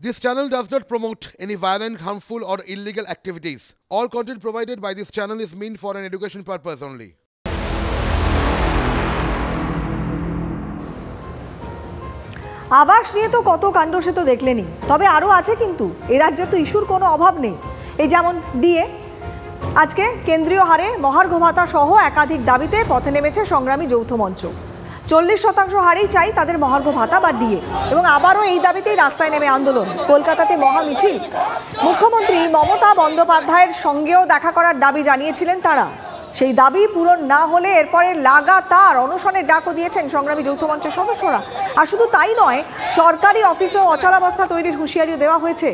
This channel does not promote any violent, harmful, or illegal activities. All content provided by this channel is meant for an education purpose only. আবাস নিয়ে তো কত কাণ্ড সে তো দেখলেনি, তবে আরও আছে কিন্তু এ রাজ্যে তো ইস্যুর কোনো অভাব নেই। এই যেমন ডিএ, আজকে কেন্দ্রীয় হারে মহার্ঘ ভাতা সহ একাধিক দাবিতে পথে নেমেছে সংগ্রামী যৌথ মঞ্চ। 40% হারেই চাই তাদের মহার্ঘ ভাতা বা ডিএ, এবং আবারও এই দাবিতেই রাস্তায় নেমে আন্দোলন। কলকাতাতে মহা মিছিল, মুখ্যমন্ত্রী মমতা বন্দ্যোপাধ্যায়ের সঙ্গেও দেখা করার দাবি জানিয়েছিলেন তারা। সেই দাবি পূরণ না হলে এরপরে লাগাতার অনশনের ডাকও দিয়েছেন সংগ্রামী যৌথ মঞ্চের সদস্যরা। আর শুধু তাই নয়, সরকারি অফিসেও অচলাবস্থা তৈরির হুঁশিয়ারিও দেওয়া হয়েছে।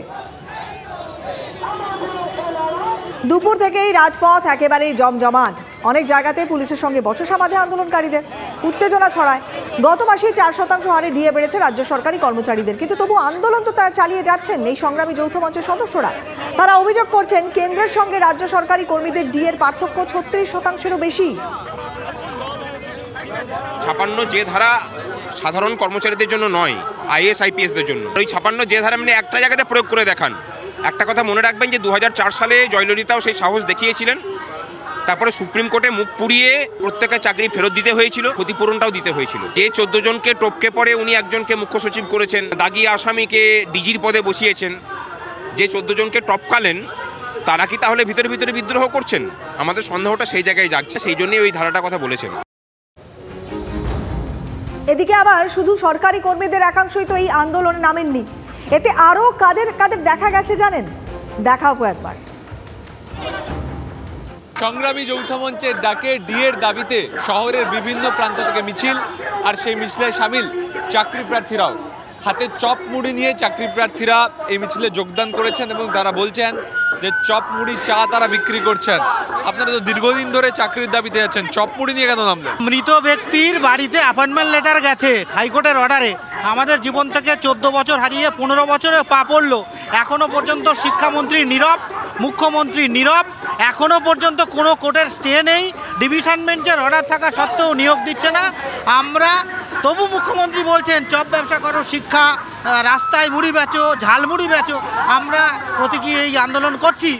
দুপুর থেকেই রাজপথ একেবারেই জমজমাট। অনেক জায়গাতে পুলিশের সঙ্গে বচসা বাঁধে আন্দোলনকারীদের, উত্তেজনা ছড়ায়। গত মাসেই 4% হারে ডিএ বেড়েছে রাজ্য সরকারি কর্মচারীদের, কিন্তু তবু আন্দোলন তো তারা চালিয়ে যাচ্ছেন এই সংগ্রামী যৌথ মঞ্চের সদস্যরা। তারা অভিযোগ করছেন কেন্দ্রের সঙ্গে রাজ্য সরকারি কর্মীদের ডিএর পার্থক্য 36%-এরও বেশি। 56 যে ধারা সাধারণ কর্মচারীদের জন্য নয়, আইএস আইপিএসদের জন্য। ওই 56 যে ধারা মানে একটা জায়গাতে প্রয়োগ করে দেখান। একটা কথা মনে রাখবেন যে 2004 সালে জয়ললিতাও সেই সাহস দেখিয়েছিলেন। তারপরে সুপ্রিম কোর্টে মুখ পুড়িয়ে প্রত্যেকের চাকরি ফেরত দিতে হয়েছিল, ক্ষতিপূরণটাও দিতে হয়েছিল। যে 14 জনকে টপকে পড়ে উনি একজনকে মুখ্য সচিব করেছেন, দাগি আসামিকে ডিজির পদে বসিয়েছেন। যে 14 জনকে টপকালেন তারা কি তাহলে ভিতরে ভিতরে বিদ্রোহ করছেন? আমাদের সন্দেহটা সেই জায়গায় যাচ্ছে, সেই জন্যই ওই ধারাটা কথা বলেছেন। এদিকে আবার শুধু সরকারি কর্মীদের একাংশই তো এই আন্দোলনে নামেননি, এতে আরও কাদের কাদের দেখা গেছে জানেন? দেখাও কয়েকবার। সংগ্রামী যৌথ মঞ্চের ডাকে ডিএর দাবিতে শহরের বিভিন্ন প্রান্ত থেকে মিছিল, আর সেই মিছিলে সামিল চাকরি প্রার্থীরাও। হাতে চপ মুড়ি নিয়ে চাকরি প্রার্থীরা এই মিছিলে যোগদান করেছেন এবং তারা বলছেন যে চপ মুড়ি চা তারা বিক্রি করছেন। আপনারা তো দীর্ঘদিন ধরে চাকরির দাবিতে আছেন, চপ মুড়ি নিয়ে কেন নামলেন? মৃত ব্যক্তির বাড়িতে অ্যাপয়েন্টমেন্ট লেটার গেছে হাইকোর্টের অর্ডারে। আমাদের জীবন থেকে 14 বছর হারিয়ে 15 বছরে পা পড়লো। এখনও পর্যন্ত শিক্ষামন্ত্রী নীরব, মুখ্যমন্ত্রী নীরব। এখনও পর্যন্ত কোনো কোর্টের স্টে নেই, ডিভিশন বেঞ্চের অর্ডার থাকা সত্ত্বেও নিয়োগ দিচ্ছে না। আমরা তবু মুখ্যমন্ত্রী বলছেন চপ ব্যবসা করো, শিক্ষা, রাস্তায় মুড়ি বেচো, ঝালমুড়ি বেচো। আমরা প্রতীকী এই আন্দোলন করছি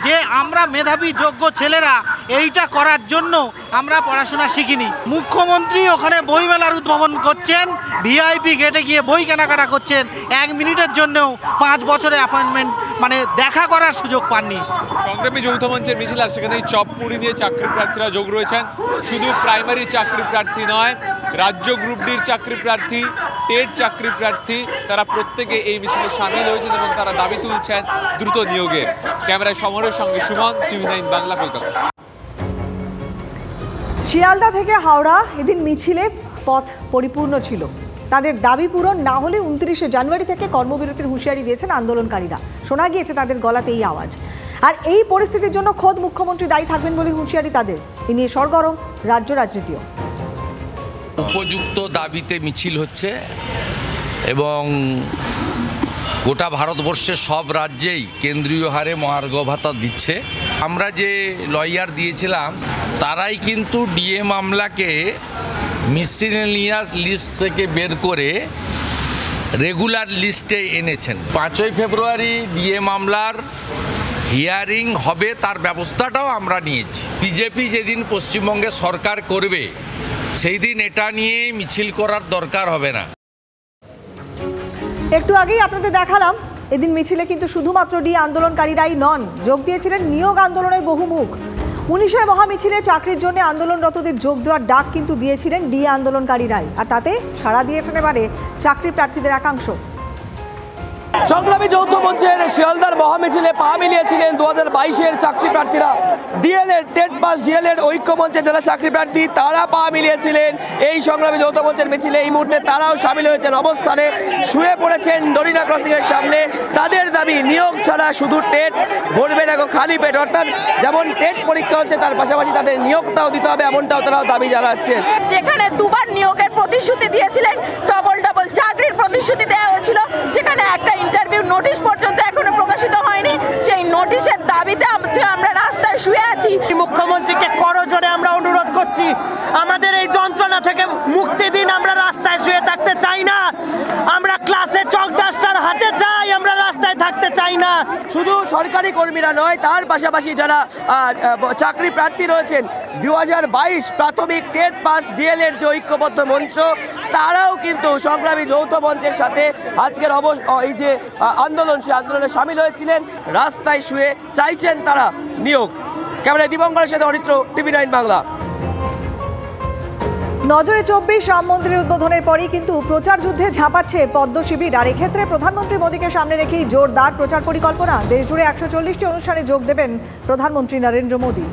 যে আমরা মেধাবী যোগ্য ছেলেরা এইটা করার জন্য আমরা পড়াশোনা শিখিনি। মুখ্যমন্ত্রী ওখানে বইমেলার উদ্ভাবন করছেন, ভিআইপি গেটে গিয়ে বই কেনাকাটা করছেন। 1 মিনিটের জন্যও 5 বছরে অ্যাপয়েন্টমেন্ট মানে দেখা করার সুযোগ পাননি। সংগ্রামী যৌথ মঞ্চের মিছিল, আর সেখানে চপ মুড়ি নিয়ে চাকরি প্রার্থীরা যোগ রয়েছেন। শুধু প্রাইমারি চাকরি প্রার্থী নয়, রাজ্য গ্রুপ ডির চাকরি প্রার্থী, টেট চাকরি প্রার্থী, তারা প্রত্যেকে এই মিছিলে সামিল হয়েছেন এবং তারা দাবি তুলছেন দ্রুত নিয়োগের। ক্যামেরায় সমরের সঙ্গে সুমন, TV9 বাংলা, কলকাতা। শিয়ালদা থেকে হাওড়া এদিন মিছিলে পথ পরিপূর্ণ ছিল। তাদের দাবি পূরণ না হলে 29শে জানুয়ারি থেকে কর্মবিরতির হুঁশিয়ারি দিয়েছেন আন্দোলনকারীরা। শোনা গিয়েছে তাদের গলাতে এই আওয়াজ। আর এই পরিস্থিতির জন্য খোদ মুখ্যমন্ত্রী দায়ী থাকবেন বলে হুঁশিয়ারি তাদের। এ নিয়ে সরগরম রাজ্য রাজনীতিও। উপযুক্ত দাবিতে মিছিল হচ্ছে এবং গোটা ভারতবর্ষের সব রাজ্যেই কেন্দ্রীয় হারে মহার্ঘ ভাতা দিচ্ছে। আমরা যে লয়ার দিয়েছিলাম তারাই কিন্তু ডিএ মামলাকে মিসেলেনিয়াস লিস্ট থেকে বের করে রেগুলার লিস্টে এনেছেন। 5ই ফেব্রুয়ারি ডিএ মামলার হিয়ারিং হবে, তার ব্যবস্থাটাও আমরা নিয়েছি। বিজেপি যেদিন পশ্চিমবঙ্গে সরকার করবে সেই দিন এটা নিয়ে মিছিল করার দরকার হবে না। একটু আগেই আপনাদের দেখালাম এদিন মিছিলে কিন্তু শুধুমাত্র ডি আন্দোলনকারীরাই নন, যোগ দিয়েছিলেন নিয়োগ আন্দোলনের বহু মুখ। 19শে মহামিছিলে চাকরির জন্য আন্দোলনরতদের যোগ দেওয়ার ডাক কিন্তু দিয়েছিলেন ডি আন্দোলনকারীরাই, আর তাতে সাড়া দিয়েছেন এবারে চাকরি প্রার্থীদের একাংশ। সংগ্রামী যৌথ মঞ্চের শিয়ালদার মহামিছিলে পা মিলিয়েছিলেন 2022-এর চাকরি প্রার্থীরা। ডিএলএড, টেট পাস ডিএলএড ঐক্য মঞ্চের যারা চাকরি প্রার্থী তারা পা মিলিয়েছিলেন এই সংগ্রামী যৌথ মঞ্চের মিছিলে। এই মুহূর্তে তারাও সামিল হয়েছেন, অবস্থানে শুয়ে পড়েছেন ডরিনা ক্রসিংয়ের সামনে। তাদের দাবি নিয়োগ ছাড়া শুধু টেট ভরবে না, খালি পেট। অর্থাৎ যেমন টেট পরীক্ষা হচ্ছে তার পাশাপাশি তাদের নিয়োগটাও দিতে হবে, এমনটাও তারাও দাবি জানাচ্ছেন। যেখানে দুবার নিয়োগের প্রতিশ্রুতি দিয়েছিলেন, ডবল চাকরির প্রতিশ্রুতি দেওয়া হয়েছিল, সেখানে একটা ইন্টারভিউ নোটিশ পর্যন্ত এখনো প্রকাশিত হয়নি। সেই নোটিশের দাবিতে আমরা রাস্তায় শুয়ে আছি। মুখ্যমন্ত্রীকে করজোড়ে আমরা অনুরোধ করছি, আমাদের এই যন্ত্রণা থেকে মুক্তি দিন। আমরা রাস্তায় শুয়ে থাকতে চাই না, আমরা ক্লাসে চক ডাস্টার হাতে চাই, আমরা চাই না। শুধু সরকারি কর্মীরা নয়, তার পাশাপাশি যারা চাকরি প্রার্থী রয়েছেন 2022 প্রাথমিক টেট পাস ডিএলএড যে ঐক্যবদ্ধ মঞ্চ, তারাও কিন্তু সংগ্রামী যৌথ মঞ্চের সাথে আজকের এই যে আন্দোলন, সে আন্দোলনে সামিল হয়েছিলেন। রাস্তায় শুয়ে চাইছেন তারা নিয়োগ। ক্যামেরায় দিবঙ্করের সাথে অরিত্র, TV9 বাংলা। নজরে 24 রাম মন্দিরের উদ্বোধনের পরই কিন্তু প্রচার যুদ্ধে ঝাঁপাচ্ছে পদ্ম শিবির। আর এক্ষেত্রে প্রধানমন্ত্রী মোদীকে সামনে রেখেই জোরদার প্রচার পরিকল্পনা। দেশজুড়ে 140টি অনুষ্ঠানে যোগ দেবেন প্রধানমন্ত্রী নরেন্দ্র মোদী।